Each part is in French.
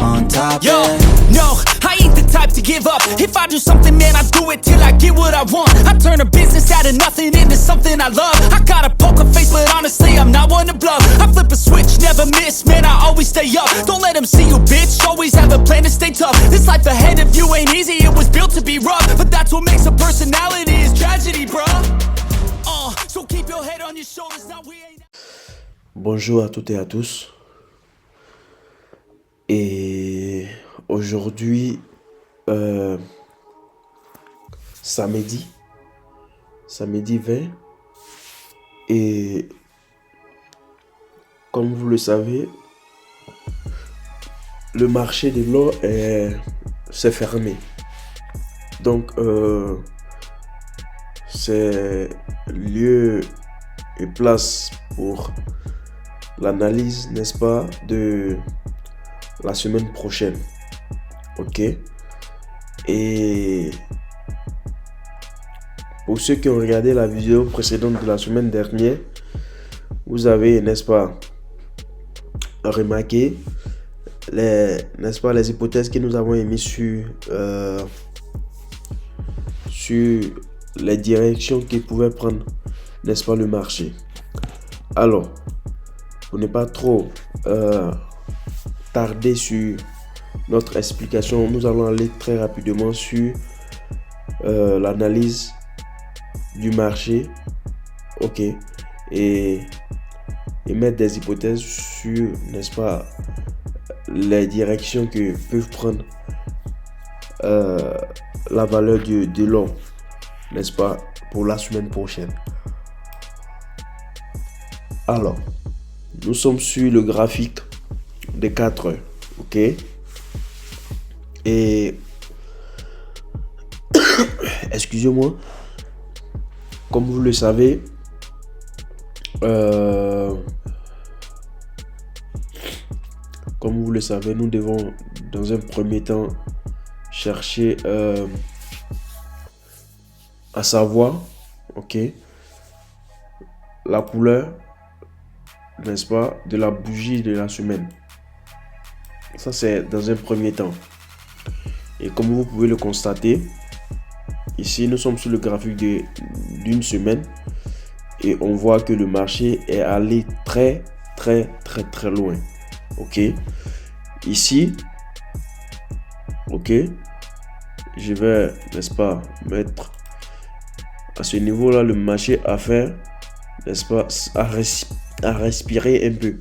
on top. Yo, Yeah. no, I ain't the type to give up. If I do something, man, I do it till I get what I want. I turn a business out of nothing into something I love. I got a poker face, but honestly, I'm not one to bluff. I flip a switch, never miss, man, I always stay up. Don't let them see you, bitch, always have a plan to stay tough. This life ahead of you ain't easy, it was built to be rough. But that's what makes a personality, is tragedy, bruh. So keep your head on your shoulders, now we ain't... Bonjour à toutes et à tous. Et aujourd'hui, samedi 20, et comme vous le savez, le marché de l'or s'est fermé. Donc, c'est lieu et place pour l'analyse, n'est-ce pas, de la semaine prochaine. Ok. Et pour ceux qui ont regardé la vidéo précédente de la semaine dernière, vous avez, n'est-ce pas, remarqué les hypothèses que nous avons émises sur les directions qu'il pouvait prendre, n'est-ce pas, le marché. Alors, pour ne pas trop tarder sur notre explication, nous allons aller très rapidement sur l'analyse du marché, ok, et mettre des hypothèses sur, n'est-ce pas, les directions que peuvent prendre la valeur de l'or, n'est-ce pas, pour la semaine prochaine. Alors, nous sommes sur le graphique des 4 heures, ok, et excusez-moi, comme vous le savez, nous devons dans un premier temps chercher à savoir, ok, la couleur, n'est-ce pas, de la bougie de la semaine. Ça, c'est dans un premier temps. Et comme vous pouvez le constater, ici, nous sommes sur le graphique d'une semaine et on voit que le marché est allé très loin. Ok. Ici, ok, je vais, n'est-ce pas, mettre à ce niveau-là, le marché à faire, n'est-ce pas, à respirer un peu.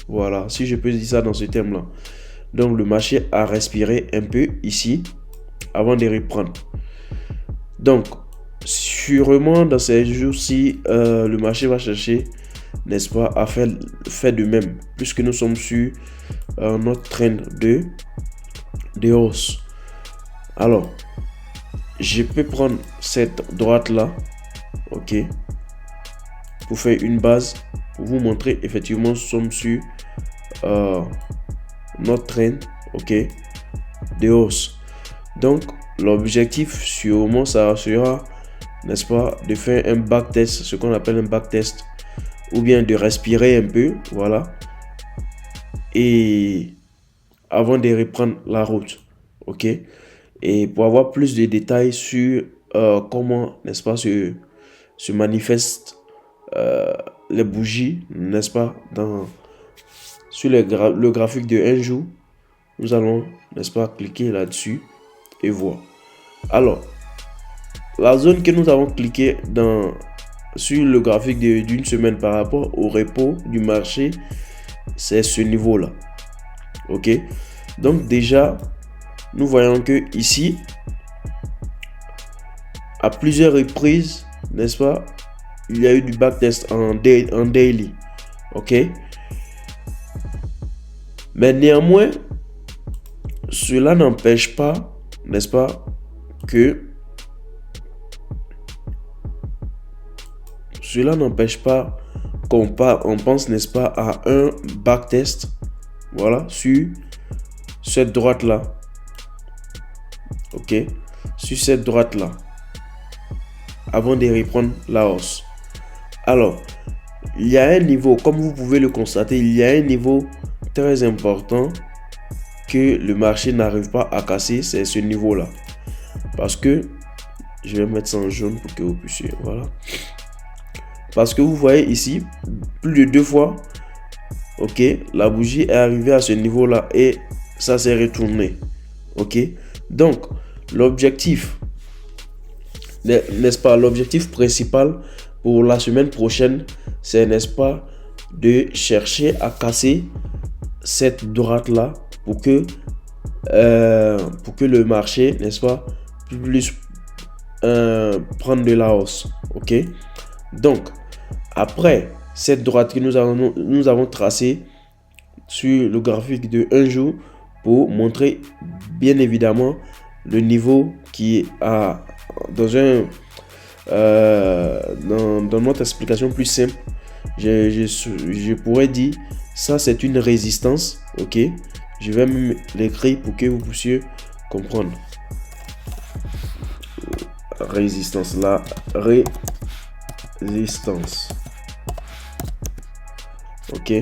Voilà, si je peux dire ça dans ce thème-là. Donc, le marché a respiré un peu ici avant de reprendre. Donc, sûrement dans ces jours-ci, le marché va chercher, n'est-ce pas, à faire de même, puisque nous sommes sur notre trend de hausse. Alors, je peux prendre cette droite-là, ok, pour faire une base, pour vous montrer effectivement nous sommes sur notre trend, ok, de hausse. Donc, l'objectif sûrement ça sera, n'est-ce pas, de faire un backtest, ce qu'on appelle un backtest, ou bien de respirer un peu, voilà, et avant de reprendre la route, ok. Et pour avoir plus de détails sur comment, n'est-ce pas, se manifestent les bougies, n'est-ce pas, sur le graphique de un jour, nous allons, n'est-ce pas, cliquer là-dessus et voir. Alors, la zone que nous avons cliqué sur le graphique d'une semaine par rapport au repos du marché, c'est ce niveau-là. Ok. Donc déjà, nous voyons que ici, à plusieurs reprises, n'est-ce pas, il y a eu du backtest en daily. Ok. Mais néanmoins, cela n'empêche pas, n'est-ce pas, qu'on pense, n'est-ce pas, à un backtest, voilà, sur cette droite là, ok, sur cette droite là, avant de reprendre la hausse. Alors, il y a un niveau, comme vous pouvez le constater, il y a un niveau très important que le marché n'arrive pas à casser, c'est ce niveau-là. Parce que, je vais mettre ça en jaune pour que vous puissiez, voilà. Parce que vous voyez ici, plus de 2 fois, ok, la bougie est arrivée à ce niveau-là et ça s'est retourné, ok. Donc, l'objectif, n'est-ce pas, l'objectif principal pour la semaine prochaine, c'est, n'est-ce pas, de chercher à casser cette droite-là pour que le marché, n'est-ce pas, puisse prendre de la hausse, ok. Donc, après cette droite que nous avons tracée sur le graphique de un jour pour montrer bien évidemment le niveau qui est dans notre explication plus simple, je pourrais dire ça c'est une résistance, ok. Je vais même l'écrire pour que vous puissiez comprendre. Résistance, la résistance, ok.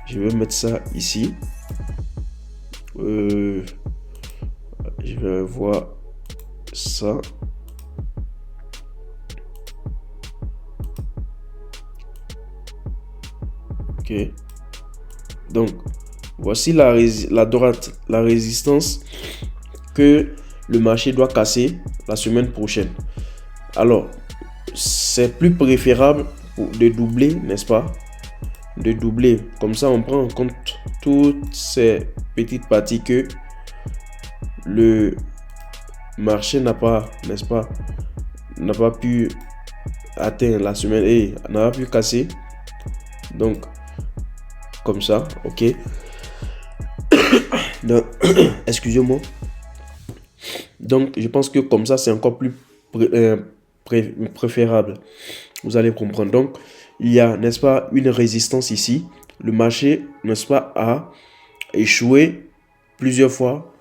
Je vais mettre ça ici. Je vais voir ça. Ok. Donc, voici la droite, la résistance que le marché doit casser la semaine prochaine. Alors, c'est plus préférable de doubler, n'est-ce pas? De doubler. Comme ça, on prend en compte toutes ces petites parties que le marché n'a pas, n'est-ce pas, n'a pas pu atteindre la semaine et n'a pas pu casser. Donc, comme ça, ok. Donc, excusez-moi. Donc, je pense que comme ça, c'est encore plus préférable. Vous allez comprendre. Donc, il y a, n'est-ce pas, une résistance ici. Le marché, n'est-ce pas, a échoué plusieurs fois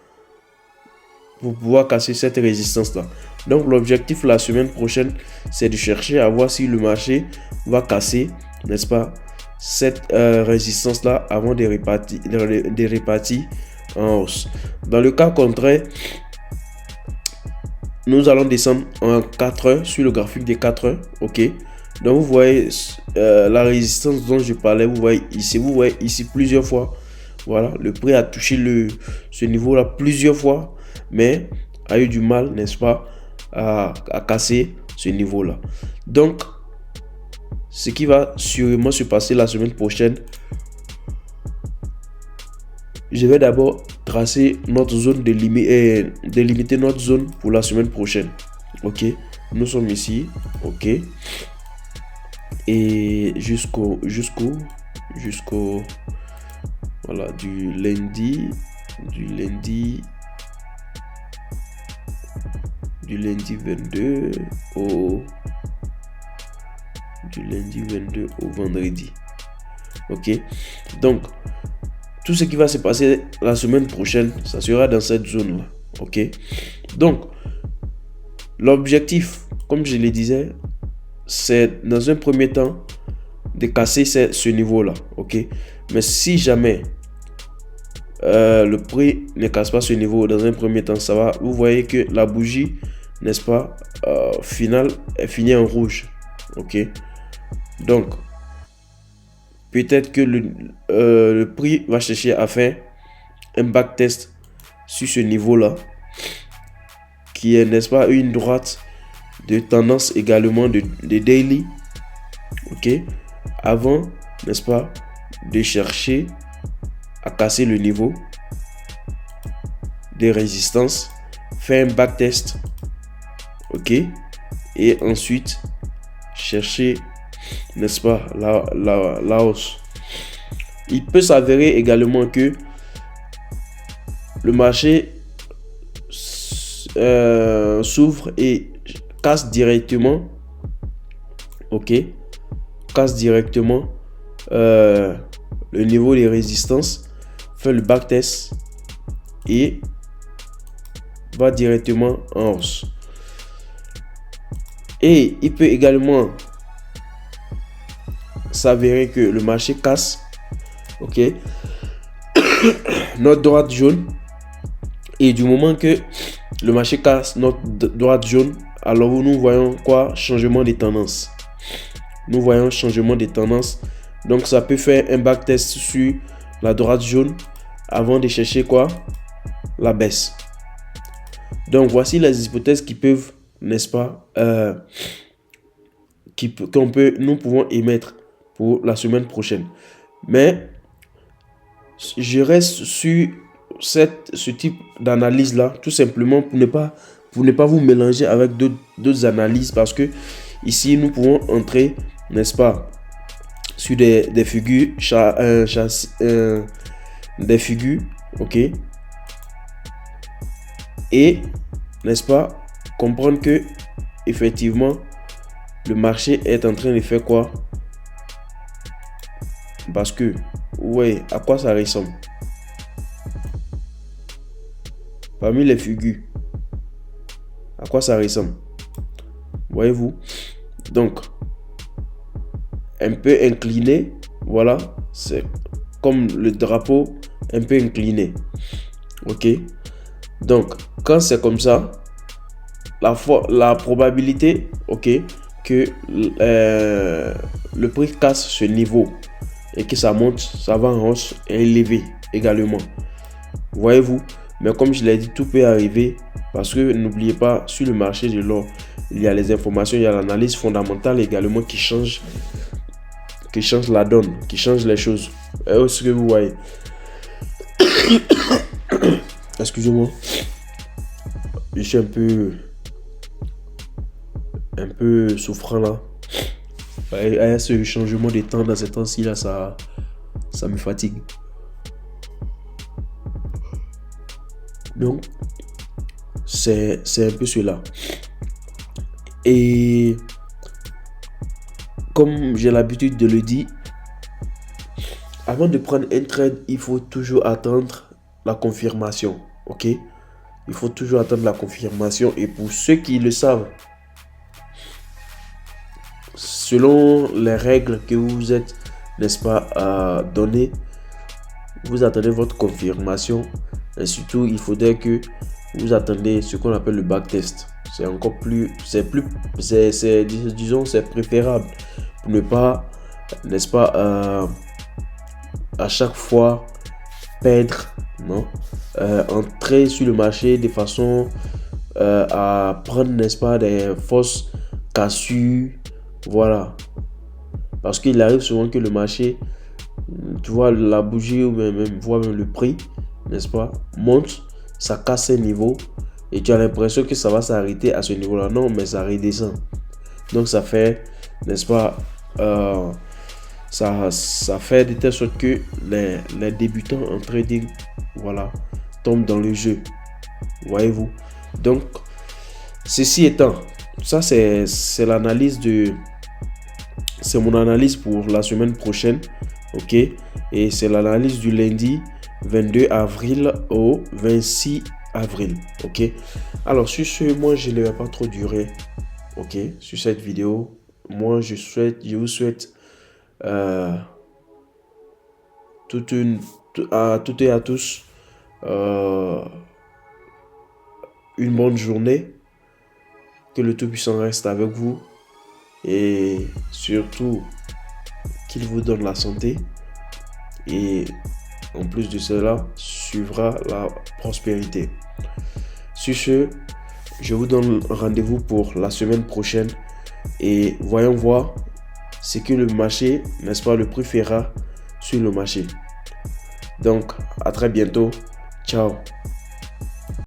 pour pouvoir casser cette résistance-là. Donc, l'objectif la semaine prochaine, c'est de chercher à voir si le marché va casser, n'est-ce pas, cette résistance-là avant de répartir en hausse. Dans le cas contraire, nous allons descendre en 4 heures sur le graphique des 4 heures, ok. Donc vous voyez la résistance dont je parlais, vous voyez ici plusieurs fois. Voilà, le prix a touché ce niveau-là plusieurs fois, mais a eu du mal, n'est-ce pas, à casser ce niveau-là. Donc, ce qui va sûrement se passer la semaine prochaine, je vais d'abord tracer notre zone délimiter notre zone pour la semaine prochaine. Ok, nous sommes ici, ok, et jusqu'au voilà, du lundi 22 au vendredi. Ok, donc tout ce qui va se passer la semaine prochaine, ça sera dans cette zone là. Ok, donc l'objectif, comme je le disais, c'est dans un premier temps de casser ce niveau là. Ok, mais si jamais le prix ne casse pas ce niveau dans un premier temps, ça va, vous voyez que la bougie, n'est-ce pas, finale est finie en rouge. Ok, donc peut-être que le prix va chercher à faire un backtest sur ce niveau là, qui est, n'est-ce pas, une droite de tendance également de daily, ok, avant, n'est-ce pas, de chercher à casser le niveau de résistance, faire un backtest, ok, et ensuite chercher, n'est-ce pas, la hausse. Il peut s'avérer également que le marché s'ouvre et casse directement, ok, casse directement le niveau de résistance, fait le backtest et va directement en hausse. Et il peut également s'avérer que le marché casse, ok, notre droite jaune. Et du moment que le marché casse notre droite jaune, alors nous voyons quoi? Changement des tendances. Nous voyons changement des tendances. Donc ça peut faire un backtest sur la droite jaune avant de chercher quoi? La baisse. Donc voici les hypothèses qui peuvent, n'est-ce pas, nous pouvons émettre pour la semaine prochaine. Mais je reste sur ce type d'analyse là, tout simplement pour ne pas vous mélanger avec d'autres analyses, parce que ici nous pouvons entrer, n'est-ce pas, sur des figures, des figures, ok, et n'est-ce pas, comprendre que effectivement le marché est en train de faire quoi? Parce que ouais, à quoi ça ressemble? Parmi les figures, à quoi ça ressemble? Voyez-vous? Donc, un peu incliné, voilà, c'est comme le drapeau un peu incliné. Ok? Donc, quand c'est comme ça, la probabilité, ok, que le prix casse ce niveau et que ça monte, ça va en hausse, est élevé également. Voyez-vous? Mais comme je l'ai dit, tout peut arriver, parce que n'oubliez pas, sur le marché de l'or, il y a les informations, il y a l'analyse fondamentale également qui change la donne, qui change les choses. Est-ce que vous voyez? Excusez-moi, je suis un peu souffrant là. Il y a ce changement de temps dans ces temps-ci là, ça me fatigue. Donc, c'est un peu cela. Et comme j'ai l'habitude de le dire, avant de prendre un trade, il faut toujours attendre la confirmation. Ok? Il faut toujours attendre la confirmation. Et pour ceux qui le savent, selon les règles que vous êtes, n'est-ce pas, données, vous attendez votre confirmation. Et surtout, il faudrait que vous attendez ce qu'on appelle le backtest. C'est encore plus, disons, c'est préférable pour ne pas, n'est-ce pas, à chaque fois perdre, non, entrer sur le marché de façon à prendre, n'est-ce pas, des fausses cassures, voilà. Parce qu'il arrive souvent que le marché, tu vois, la bougie ou même le prix, n'est-ce pas, monte, ça casse un niveau et tu as l'impression que ça va s'arrêter à ce niveau-là. Non, mais ça redescend. Donc ça fait, n'est-ce pas, ça fait de telle sorte que les débutants en trading, voilà, tombent dans le jeu. Voyez-vous? Donc, ceci étant, ça c'est l'analyse c'est mon analyse pour la semaine prochaine, ok? Et c'est l'analyse du lundi 22 avril au 26 avril, ok? Alors sur ce, moi je ne vais pas trop durer, ok, sur cette vidéo. Moi je vous souhaite à toutes et à tous une bonne journée, que le Tout-Puissant reste avec vous et surtout qu'il vous donne la santé, et en plus de cela suivra la prospérité. Sur ce, je vous donne rendez-vous pour la semaine prochaine et voyons voir ce que le marché, n'est-ce pas, le prix fera sur le marché. Donc à très bientôt, ciao.